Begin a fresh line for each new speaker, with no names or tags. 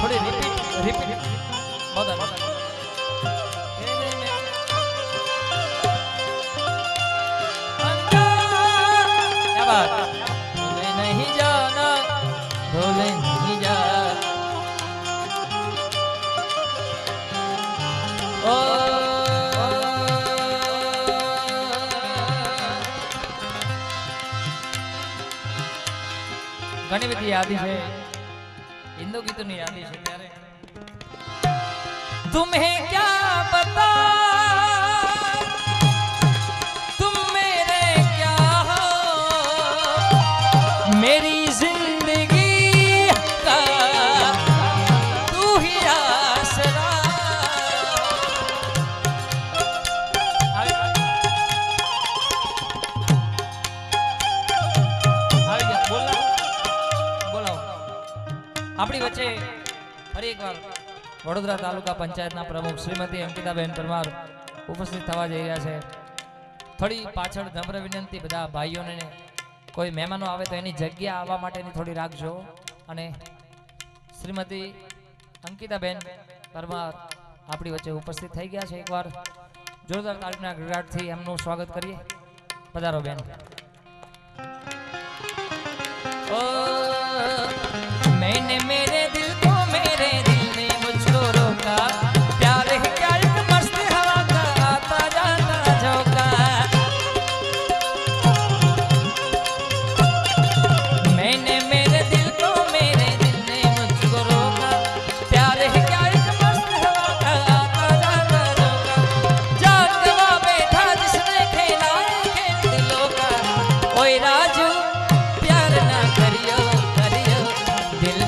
थोड़ी रिपीट बहुत क्या बात भूले नहीं जाना भूले नहीं जा ओ ઘણી બધી યાદી છે हिंदू गीतों यादी है ત્યારે तुम्हें क्या बता तुम मेरे क्या हो मेरी जिंदगी का तू ही आसरा આપણી વચ્ચે ફરી એકવાર વડોદરા તાલુકા પંચાયતના પ્રમુખ શ્રીમતી અંકિતાબેન પરમાર ઉપસ્થિત થવા જઈ રહ્યા છે. થોડી પાછળ નમ્ર વિનંતી બધા ભાઈઓને કોઈ મહેમાનો આવે તો એની જગ્યા આવવા માટેની થોડી રાખજો. અને શ્રીમતી અંકિતાબેન પરમાર આપણી વચ્ચે ઉપસ્થિત થઈ ગયા છે. એકવાર જોરદાર તાળીના ગડગડાટથી એમનું સ્વાગત કરીએ. પધારો બેન. मैंने मेरे दिल को मेरे दिल ने मुझको रोका प्यार है क्या एक मस्त हवा का आता जाता झोंका मैंने मेरे दिल को मेरे दिल ने मुझको रोका प्यार है क्या एक मस्त हवा का आता जाता झोंका जान गवा बैठा जिसने खेला खेल दिलों का ओए राजू प्यार ना करियो करियो दिल